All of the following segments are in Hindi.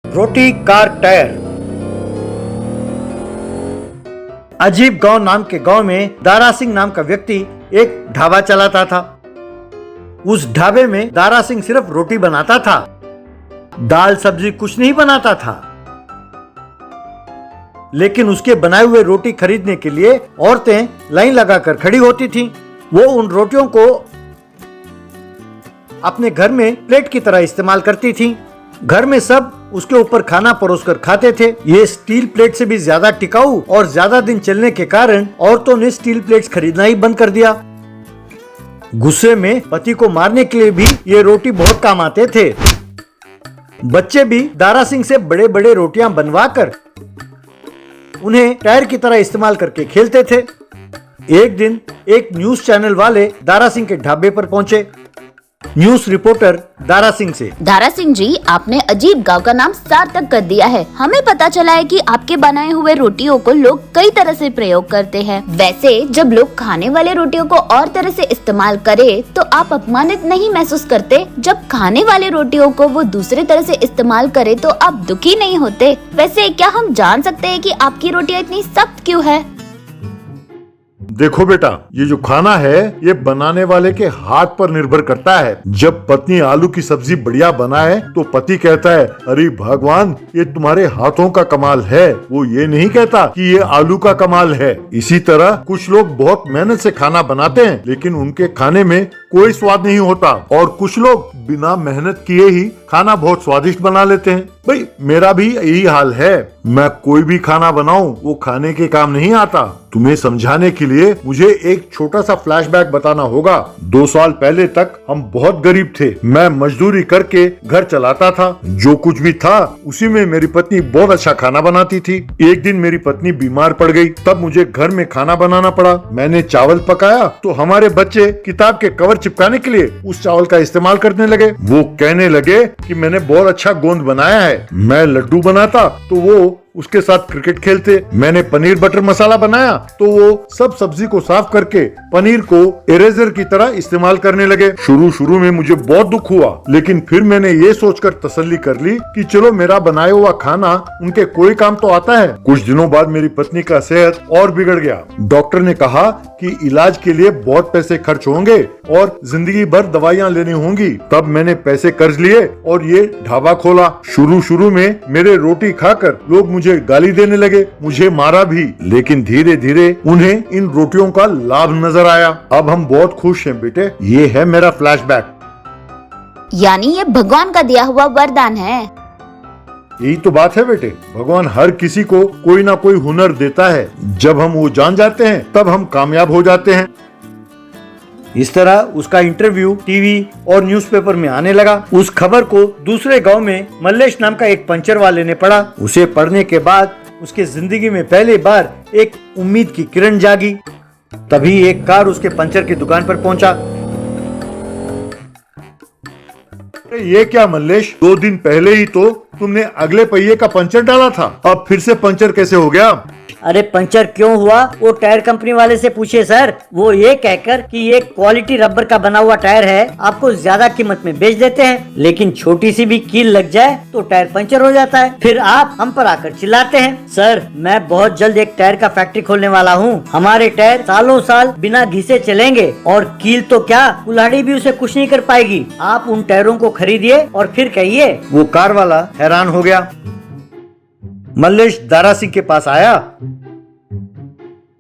रोटी कार टायर। अजीब गांव नाम के गांव में दारा सिंह नाम का व्यक्ति एक ढाबा चलाता था। उस ढाबे में दारा सिंह सिर्फ रोटी बनाता था, दाल सब्जी कुछ नहीं बनाता था। लेकिन उसके बनाए हुए रोटी खरीदने के लिए औरतें लाइन लगाकर खड़ी होती थीं। वो उन रोटियों को अपने घर में प्लेट की तरह इस्तेमाल करती थीं। घर में सब उसके ऊपर खाना परोसकर खाते थे। ये स्टील प्लेट से भी ज्यादा टिकाऊ और ज्यादा दिन चलने के कारण औरतों ने स्टील प्लेट्स खरीदना ही बंद कर दिया। गुस्से में पति को मारने के लिए भी ये रोटी बहुत काम आते थे। बच्चे भी दारा सिंह से बड़े बड़े रोटियां बनवाकर उन्हें टायर की तरह इस्तेमाल करके खेलते थे। एक दिन एक न्यूज चैनल वाले दारा सिंह के ढाबे पर पहुंचे। न्यूज रिपोर्टर दारा सिंह से, दारा सिंह जी, आपने अजीब गांव का नाम सार्थक कर दिया है। हमें पता चला है कि आपके बनाए हुए रोटियों को लोग कई तरह से प्रयोग करते हैं। वैसे जब लोग खाने वाले रोटियों को और तरह से इस्तेमाल करे तो आप अपमानित नहीं महसूस करते? जब खाने वाले रोटियों को वो दूसरे तरह से इस्तेमाल करे तो आप दुखी नहीं होते? वैसे क्या हम जान सकते हैं कि आपकी रोटियां इतनी सख्त क्यों है? देखो बेटा, ये जो खाना है ये बनाने वाले के हाथ पर निर्भर करता है। जब पत्नी आलू की सब्जी बढ़िया बनाए तो पति कहता है, अरे भगवान ये तुम्हारे हाथों का कमाल है। वो ये नहीं कहता कि ये आलू का कमाल है। इसी तरह कुछ लोग बहुत मेहनत से खाना बनाते हैं लेकिन उनके खाने में कोई स्वाद नहीं होता, और कुछ लोग बिना मेहनत किए ही खाना बहुत स्वादिष्ट बना लेते हैं। भाई मेरा भी यही हाल है। मैं कोई भी खाना बनाऊं वो खाने के काम नहीं आता। तुम्हें समझाने के लिए मुझे एक छोटा सा फ्लैशबैक बताना होगा। 2 साल पहले तक हम बहुत गरीब थे। मैं मजदूरी करके घर चलाता था। जो कुछ भी था उसी में मेरी पत्नी बहुत अच्छा खाना बनाती थी। एक दिन मेरी पत्नी बीमार पड़ गई, तब मुझे घर में खाना बनाना पड़ा। मैंने चावल पकाया तो हमारे बच्चे किताब के कवर चिपकाने के लिए उस चावल का इस्तेमाल करने लगे। वो कहने लगे कि मैंने बहुत अच्छा गोंद बनाया है। मैं लड्डू बनाता तो वो उसके साथ क्रिकेट खेलते। मैंने पनीर बटर मसाला बनाया तो वो सब सब्जी को साफ करके पनीर को इरेजर की तरह इस्तेमाल करने लगे। शुरू में मुझे बहुत दुख हुआ, लेकिन फिर मैंने ये सोचकर तसल्ली कर ली कि चलो मेरा बनाया हुआ खाना उनके कोई काम तो आता है। कुछ दिनों बाद मेरी पत्नी का सेहत और बिगड़ गया। डॉक्टर ने कहा कि इलाज के लिए बहुत पैसे खर्च होंगे और जिंदगी भर दवाइयाँ लेनी होंगी। तब मैंने पैसे कर्ज लिए और ये ढाबा खोला। शुरू में मेरे रोटी खाकर लोग मुझे गाली देने लगे, मुझे मारा भी, लेकिन धीरे धीरे उन्हें इन रोटियों का लाभ नजर आया। अब हम बहुत खुश हैं बेटे। ये है मेरा फ्लैशबैक। यानी ये भगवान का दिया हुआ वरदान है। यही तो बात है बेटे, भगवान हर किसी को कोई ना कोई हुनर देता है। जब हम वो जान जाते हैं तब हम कामयाब हो जाते हैं। इस तरह उसका इंटरव्यू टीवी और न्यूज़पेपर में आने लगा। उस खबर को दूसरे गांव में मल्लेश नाम का एक पंचर वाले ने पढ़ा। उसे पढ़ने के बाद उसके जिंदगी में पहली बार एक उम्मीद की किरण जागी। तभी एक कार उसके पंचर की दुकान पर पहुंचा। ये क्या मल्लेश, 2 दिन पहले ही तो तुमने अगले पहिए का पंचर डाला था, अब फिर से पंचर कैसे हो गया? अरे पंचर क्यों हुआ वो टायर कंपनी वाले से पूछिए सर। वो ये कहकर कि ये क्वालिटी रबर का बना हुआ टायर है, आपको ज्यादा कीमत में बेच देते हैं, लेकिन छोटी सी भी कील लग जाए तो टायर पंचर हो जाता है। फिर आप हम पर आकर चिल्लाते हैं। सर मैं बहुत जल्द एक टायर का फैक्ट्री खोलने वाला हूँ। हमारे टायर सालों साल बिना घिसे चलेंगे और कील तो क्या, कुल्हाड़ी भी उसे कुछ नहीं कर पाएगी। आप उन टायरों को खरीदिए और फिर कहिए। वो कार वाला हैरान हो गया। मल्लेश दारा सिंह के पास आया।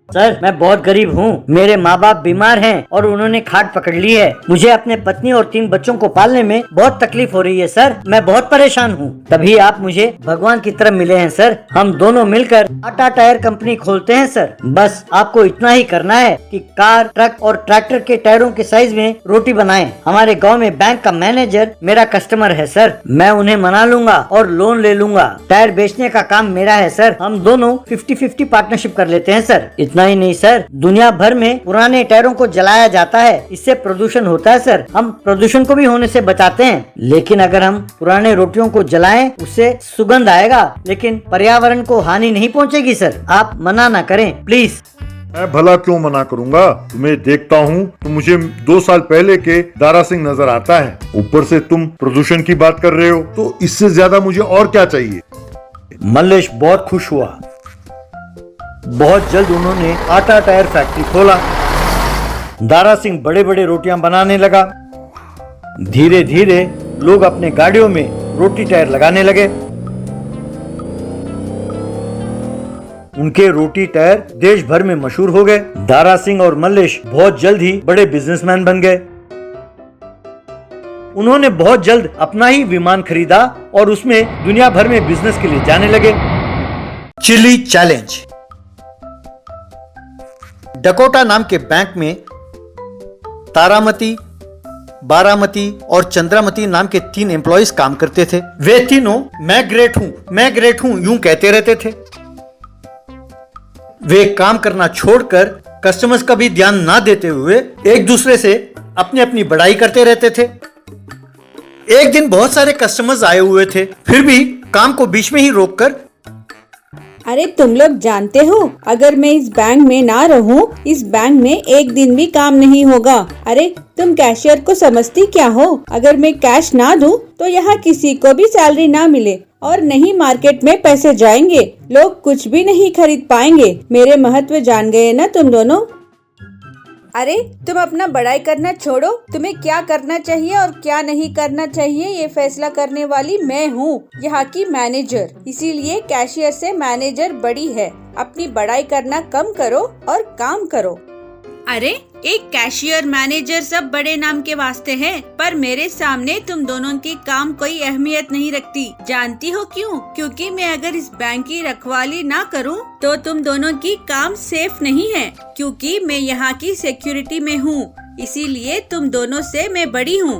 सर मैं बहुत गरीब हूँ, मेरे माँ बाप बीमार हैं और उन्होंने खाट पकड़ ली है। मुझे अपने पत्नी और 3 बच्चों को पालने में बहुत तकलीफ हो रही है सर, मैं बहुत परेशान हूँ। तभी आप मुझे भगवान की तरह मिले हैं सर। हम दोनों मिलकर टाटा टायर कंपनी खोलते हैं सर। बस आपको इतना ही करना है कि कार, ट्रक और ट्रैक्टर के टायरों के साइज में रोटी बनाएं। हमारे गाँव में बैंक का मैनेजर मेरा कस्टमर है सर, मैं उन्हें मना लूंगा और लोन ले लूंगा। टायर बेचने का काम मेरा है सर। हम दोनों 50-50 पार्टनरशिप कर लेते हैं सर। इतना ही नहीं सर, दुनिया भर में पुराने टायरों को जलाया जाता है, इससे प्रदूषण होता है सर। हम प्रदूषण को भी होने से बचाते हैं, लेकिन अगर हम पुराने रोटियों को जलाएं उससे सुगंध आएगा, लेकिन पर्यावरण को हानि नहीं पहुंचेगी सर। आप मना ना करें प्लीज। मैं भला क्यों मना करूंगा। तुम्हें देखता हूँ तो मुझे 2 साल पहले के दारा सिंह नजर आता है। ऊपर से तुम प्रदूषण की बात कर रहे हो, तो इससे ज्यादा मुझे और क्या चाहिए। मल्लेश बहुत खुश हुआ। बहुत जल्द उन्होंने आटा टायर फैक्ट्री खोला। दारा सिंह बड़े बड़े रोटियां बनाने लगा। धीरे धीरे लोग अपने गाड़ियों में रोटी टायर लगाने लगे। उनके रोटी टायर देश भर में मशहूर हो गए। दारा सिंह और मल्लेश बहुत जल्द ही बड़े बिजनेसमैन बन गए। उन्होंने बहुत जल्द अपना ही विमान खरीदा और उसमें दुनिया भर में बिजनेस के लिए जाने लगे। Chilli challenge. डकोटा नाम के बैंक में तारामती, बारामती और चंद्रामती नाम के 3 एम्प्लॉइज काम करते थे। वे तीनों मैं ग्रेट हूं यूं कहते रहते थे। वे काम करना छोड़कर कस्टमर्स का भी ध्यान ना देते हुए एक दूसरे से अपनी अपनी बड़ाई करते रहते थे। एक दिन बहुत सारे कस्टमर्स आए हुए थे, फिर भी काम को बीच में ही रोककर, अरे तुम लोग जानते हो, अगर मैं इस बैंक में ना रहूं, इस बैंक में एक दिन भी काम नहीं होगा। अरे तुम कैशियर को समझती क्या हो? अगर मैं कैश ना दूं तो यहाँ किसी को भी सैलरी ना मिले और नहीं मार्केट में पैसे जाएंगे, लोग कुछ भी नहीं खरीद पाएंगे। मेरे महत्व जान गए ना तुम दोनों। अरे तुम अपना बड़ाई करना छोड़ो। तुम्हें क्या करना चाहिए और क्या नहीं करना चाहिए ये फैसला करने वाली मैं हूँ, यहाँ की मैनेजर। इसीलिए कैशियर से मैनेजर बड़ी है। अपनी बड़ाई करना कम करो और काम करो। अरे एक कैशियर मैनेजर सब बड़े नाम के वास्ते हैं, पर मेरे सामने तुम दोनों की काम कोई अहमियत नहीं रखती। जानती हो क्यों? क्योंकि मैं अगर इस बैंक की रखवाली ना करूं, तो तुम दोनों की काम सेफ नहीं है, क्योंकि मैं यहाँ की सिक्योरिटी में हूँ। इसीलिए तुम दोनों से मैं बड़ी हूँ।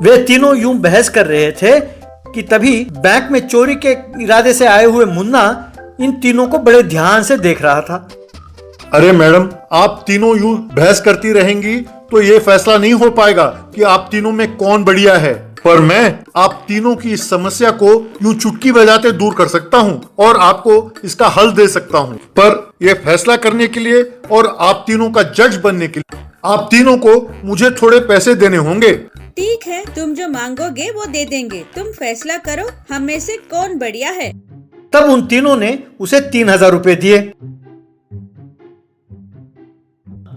वे तीनों यूं बहस कर रहे थे कि तभी बैंक में चोरी के इरादे से आए हुए मुन्ना इन तीनों को बड़े ध्यान से देख रहा था। अरे मैडम, आप तीनों यूं बहस करती रहेंगी तो ये फैसला नहीं हो पाएगा कि आप तीनों में कौन बढ़िया है। पर मैं आप तीनों की इस समस्या को यूं चुटकी बजाते दूर कर सकता हूं और आपको इसका हल दे सकता हूं। पर यह फैसला करने के लिए और आप तीनों का जज बनने के लिए आप तीनों को मुझे थोड़े पैसे देने होंगे। ठीक है, तुम जो मांगोगे वो दे देंगे। तुम फैसला करो, हम में से कौन बढ़िया है। तब उन तीनों ने उसे 3000 रुपए दिए।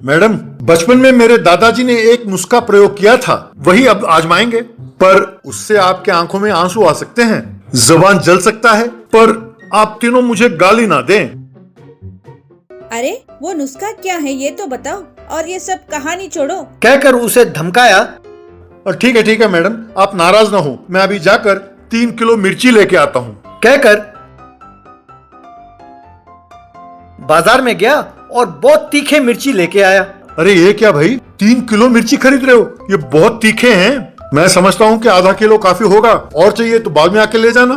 मैडम, बचपन में मेरे दादाजी ने एक नुस्खा प्रयोग किया था, वही अब आजमाएंगे। पर उससे आपके आंखों में आंसू आ सकते हैं, जबान जल सकता है, पर आप तीनों मुझे गाली ना दें। अरे वो नुस्खा क्या है ये तो बताओ, और ये सब कहानी छोड़ो। कहकर उसे धमकाया। और ठीक है मैडम, आप नाराज ना हो, मैं अभी जाकर 3 किलो मिर्ची लेके आता हूँ। कहकर बाजार में गया और बहुत तीखे मिर्ची लेके आया। अरे ये क्या भाई, 3 किलो मिर्ची खरीद रहे हो? ये बहुत तीखे हैं। मैं समझता हूँ कि आधा किलो काफी होगा, और चाहिए तो बाद में आके ले जाना।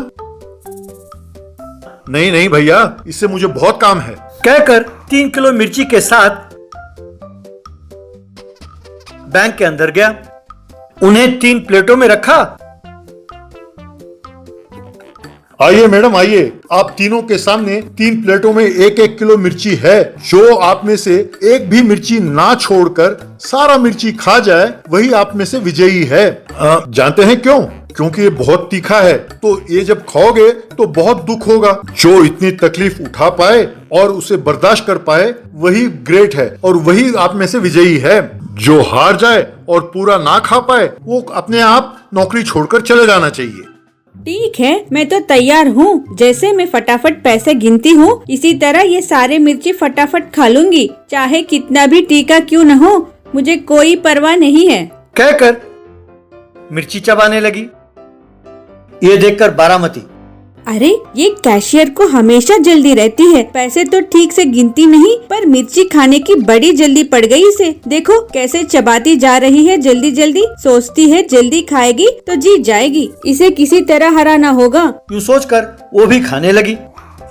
नहीं भैया, इससे मुझे बहुत काम है। कहकर 3 किलो मिर्ची के साथ बैंक के अंदर गया। उन्हें 3 प्लेटों में रखा। आइए मैडम, आइए। आप तीनों के सामने 3 प्लेटों में 1-1 किलो मिर्ची है। जो आप में से एक भी मिर्ची ना छोड़कर सारा मिर्ची खा जाए, वही आप में से विजयी है। जानते हैं क्यों? क्योंकि ये बहुत तीखा है, तो ये जब खाओगे तो बहुत दुख होगा। जो इतनी तकलीफ उठा पाए और उसे बर्दाश्त कर पाए, वही ग्रेट है और वही आप में से विजयी है। जो हार जाए और पूरा ना खा पाए, वो अपने आप नौकरी छोड़कर चले जाना चाहिए। ठीक है, मैं तो तैयार हूँ। जैसे मैं फटाफट पैसे गिनती हूँ, इसी तरह ये सारे मिर्ची फटाफट खा लूंगी, चाहे कितना भी तीखा क्यों न हो, मुझे कोई परवाह नहीं है। कहकर मिर्ची चबाने लगी। ये देखकर बारामती, अरे ये कैशियर को हमेशा जल्दी रहती है, पैसे तो ठीक से गिनती नहीं, पर मिर्ची खाने की बड़ी जल्दी पड़ गई इसे। देखो कैसे चबाती जा रही है जल्दी जल्दी, सोचती है जल्दी खाएगी तो जीत जाएगी, इसे किसी तरह हराना होगा। यूं सोचकर वो भी खाने लगी।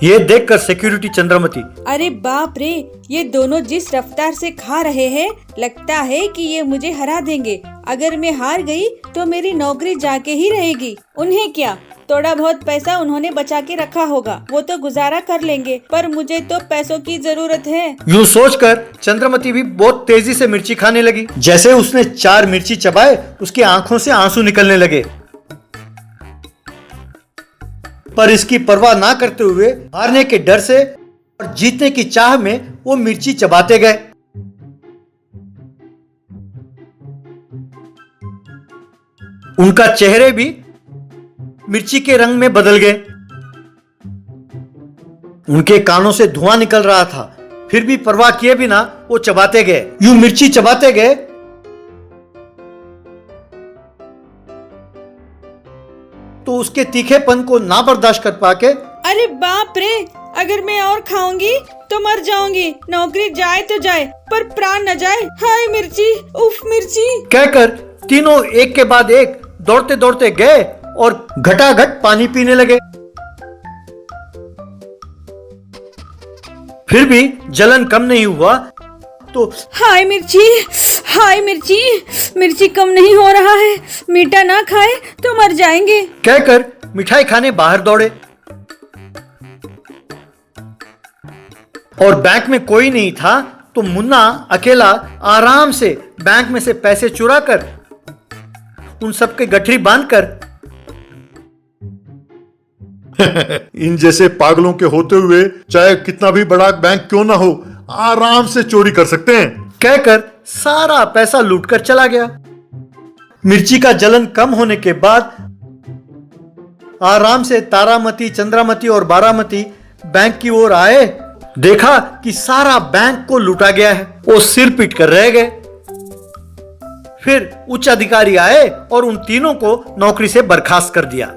ये देखकर सिक्योरिटी चंद्रमती, अरे बाप रे, ये दोनों जिस रफ्तार से खा रहे हैं, लगता है कि ये मुझे हरा देंगे। अगर मैं हार गई तो मेरी नौकरी जाके ही रहेगी। उन्हें क्या, थोड़ा बहुत पैसा उन्होंने बचा के रखा होगा, वो तो गुजारा कर लेंगे, पर मुझे तो पैसों की जरूरत है। यूं सोचकर चंद्रमती भी बहुत तेजी से मिर्ची खाने लगी। जैसे उसने 4 मिर्ची चबाए, उसकी आंखों से आंसू निकलने लगे। पर इसकी परवाह ना करते हुए हारने के डर से और जीतने की चाह में वो मिर्ची चबाते गए। उनका चेहरे भी मिर्ची के रंग में बदल गए। उनके कानों से धुआं निकल रहा था, फिर भी परवाह किए बिना वो चबाते गए। यूं मिर्ची चबाते गए तो उसके तीखेपन को ना बर्दाश्त कर पाके अरे बाप रे, अगर मैं और खाऊंगी तो मर जाऊंगी। नौकरी जाए तो जाए, पर प्राण न जाए। हाय मिर्ची, उफ मिर्ची। कहकर तीनों एक के बाद एक दौड़ते दौड़ते गए और घटाघट पानी पीने लगे। फिर भी जलन कम नहीं हुआ तो हाय मिर्ची, हाय मिर्ची, मिर्ची कम नहीं हो रहा है। मीठा ना खाए तो मर जाएंगे। कहकर मिठाई खाने बाहर दौड़े और बैंक में कोई नहीं था तो मुन्ना अकेला आराम से बैंक में से पैसे चुराकर उन सब के गठरी बांधकर इन जैसे पागलों के होते हुए चाहे कितना भी बड़ा बैंक क्यों ना हो, आराम से चोरी कर सकते हैं। कहकर सारा पैसा लूटकर चला गया। मिर्ची का जलन कम होने के बाद आराम से तारामती, चंद्रामती और बारामती बैंक की ओर आए। देखा कि सारा बैंक को लूटा गया है। वो सिर पीट कर रह गए। फिर उच्च अधिकारी आए और उन तीनों को नौकरी से बर्खास्त कर दिया।